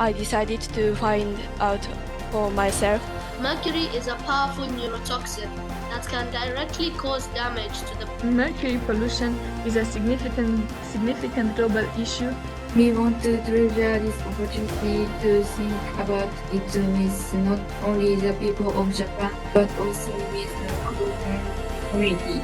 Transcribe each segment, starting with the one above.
I decided to find out for myself. Mercury is a powerful neurotoxin that can directly cause damage to the Mercury pollution is a significant global issue. We want to treasure this opportunity to think about it with not only the people of Japan, but also with the global community.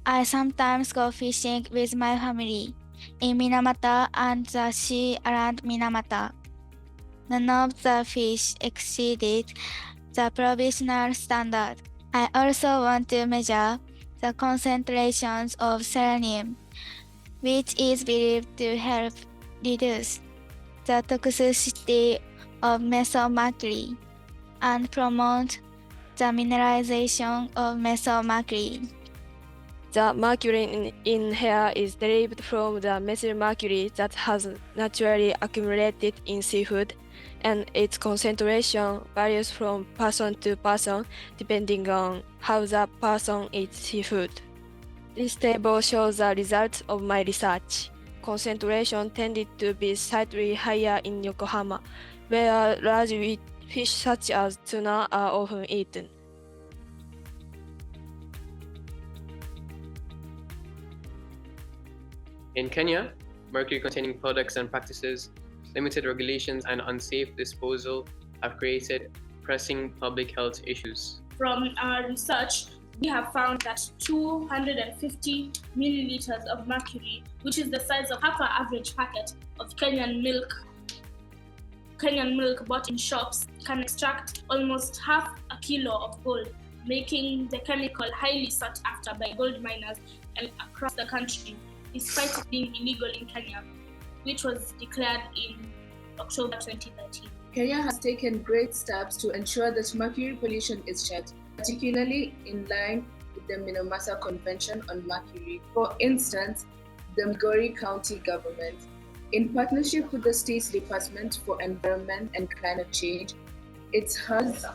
I sometimes go fishing with my family in Minamata and the sea around Minamata. None of the fish exceeded the provisional standard. I also want to measure the concentrations of selenium, which is believed to help reduce the toxicity of methyl mercury and promote the mineralization of methyl mercury. The mercury in hair is derived from the methyl mercury that has naturally accumulated in seafood, and its concentration varies from person to person depending on how the person eats seafood. This table shows the results of my research. Concentration tended to be slightly higher in Yokohama, where large fish such as tuna are often eaten. In Kenya, mercury-containing products and practices, limited regulations, and unsafe disposal have created pressing public health issues. From our research, we have found that 250 milliliters of mercury, which is the size of half an average packet of Kenyan milk bought in shops, can extract almost half a kilo of gold, making the chemical highly sought after by gold miners across the country, despite it being illegal in Kenya, which was declared in October 2013. Kenya has taken great steps to ensure that mercury pollution is checked, particularly in line with the Minamata Convention on Mercury. For instance, the Migori County government, in partnership with the state's Department for Environment and Climate Change, it has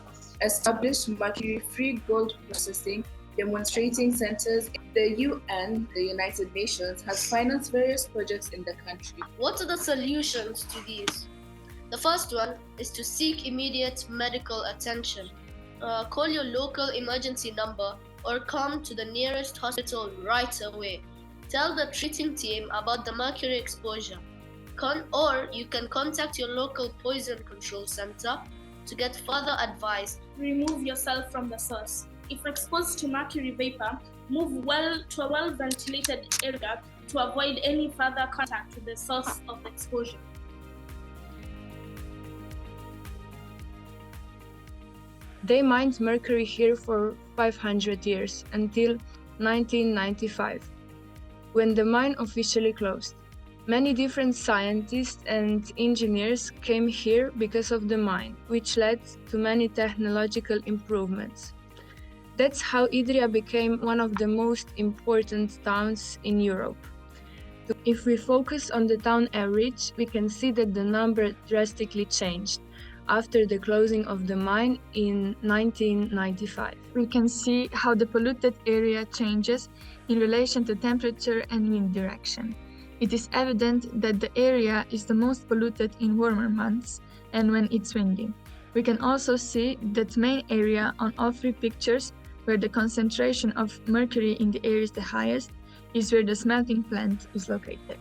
established mercury-free gold processing demonstrating centers. The UN, the United Nations, has financed various projects in the country. What are the solutions to these? The first one is to seek immediate medical attention. Call your local emergency number or come to the nearest hospital right away. Tell the treating team about the mercury exposure. Or you can contact your local poison control center to get further advice. Remove yourself from the source. If exposed to mercury vapor, move to a well-ventilated area to avoid any further contact with the source of exposure. They mined mercury here for 500 years, until 1995, when the mine officially closed. Many different scientists and engineers came here because of the mine, which led to many technological improvements. That's how Idria became one of the most important towns in Europe. If we focus on the town average, we can see that the number drastically changed after the closing of the mine in 1995. We can see how the polluted area changes in relation to temperature and wind direction. It is evident that the area is the most polluted in warmer months and when it's windy. We can also see that main area on all three pictures where the concentration of mercury in the air is the highest is where the smelting plant is located.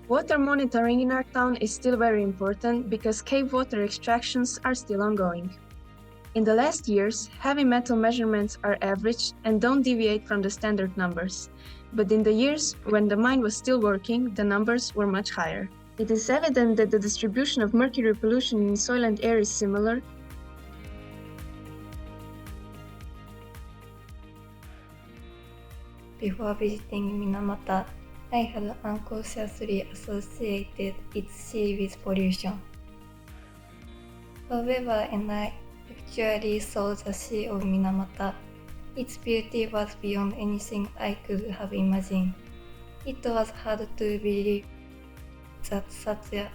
Water monitoring in our town is still very important because cave water extractions are still ongoing. In the last years, heavy metal measurements are averaged and don't deviate from the standard numbers. But in the years when the mine was still working, the numbers were much higher. It is evident that the distribution of mercury pollution in soil and air is similar. Before visiting Minamata, I had unconsciously associated its sea with pollution. However, when I actually saw the sea of Minamata, its beauty was beyond anything I could have imagined. It was hard to believe that such a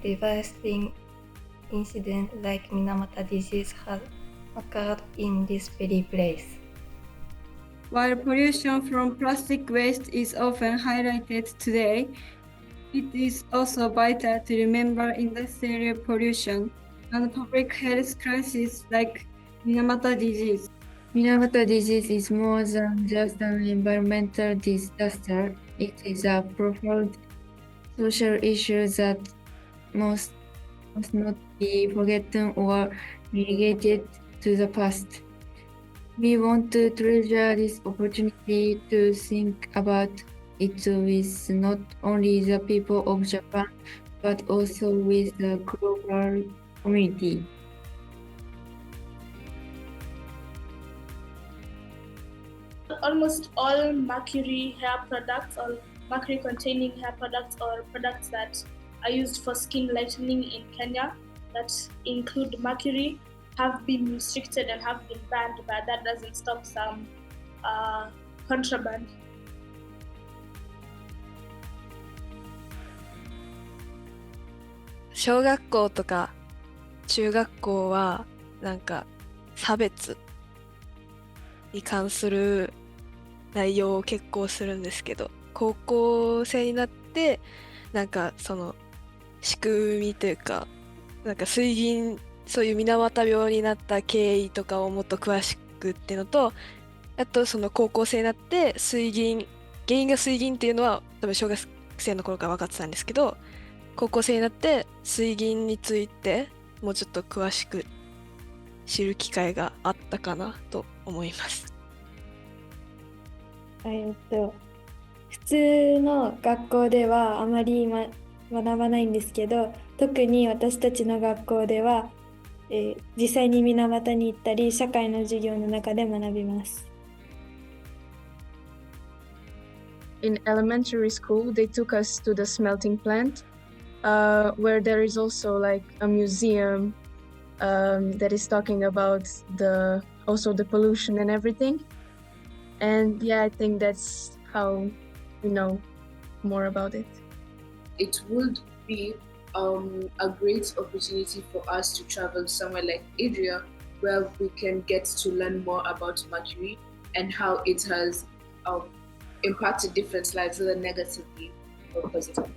devastating incident like Minamata disease has occurred in this very place. While pollution from plastic waste is often highlighted today, it is also vital to remember industrial pollution and public health crises like Minamata disease. Minamata disease is more than just an environmental disaster. It is a profound social issue that must not be forgotten or relegated to the past. We want to treasure this opportunity to think about it with not only the people of Japan, but also with the global community. Almost all mercury hair products or mercury containing hair products or products that are used for skin lightening in Kenya that include mercury have been restricted and have been banned, but that doesn't stop some contraband. 小学校とか中学校はなんか差別に関する内容を結構するんですけど、高校生になってなんかその仕組みというか、なんか水銀、そういう水俣病になった経緯とかをもっと詳しくっていうのと、あとその高校生になって原因が水銀っていうのは多分小学生の頃から分かってたんですけど、高校生になって水銀についてもうちょっと詳しく知る機会があったかなと思います。普通の学校ではあまり、学ばないんですけど、特に私たちの学校では、実際に水俣に行ったり社会の授業の中で学びます。In elementary school, they took us to the smelting plant, where there is also like a museum that is talking about also the pollution and everything. And yeah, I think that's how we know more about it. It would be a great opportunity for us to travel somewhere like Adria, where we can get to learn more about mercury and how it has impacted different lives, whether negatively or positively.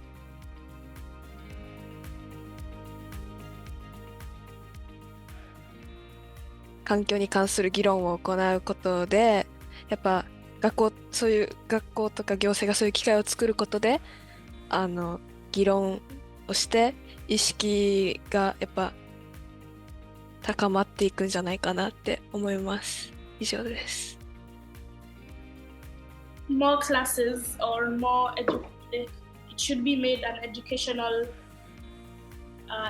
環境に関する議論を行うことで、やっぱそういう学校とか行政がそういう機会を作ることで、議論をして意識がやっぱ高まっていくんじゃないかなって思います。以上です。More classes or it should be made an educational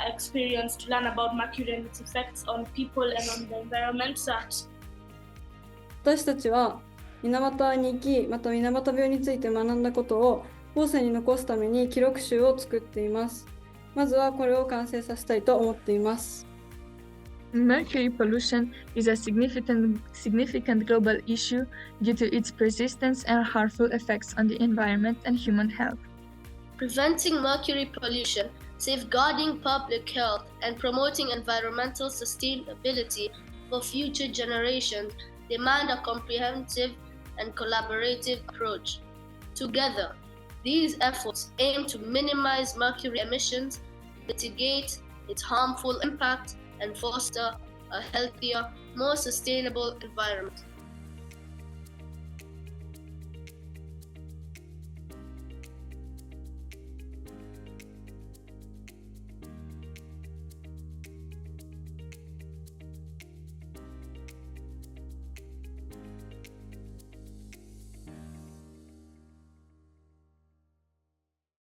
experience to learn about mercury and its effects on people and on the environment. That 私たちは水俣に行き、また水俣病について学んだことを後世に残すために記録集を作っています。まずはこれを完成させたいと思っています。Mercury pollution is a significant global issue due to its persistence and harmful effects on the environment and human health. Preventing mercury pollution, safeguarding public health, and promoting environmental sustainability for future generations demand a comprehensive and collaborative approach. Together, these efforts aim to minimize mercury emissions, mitigate its harmful impact, and foster a healthier, more sustainable environment.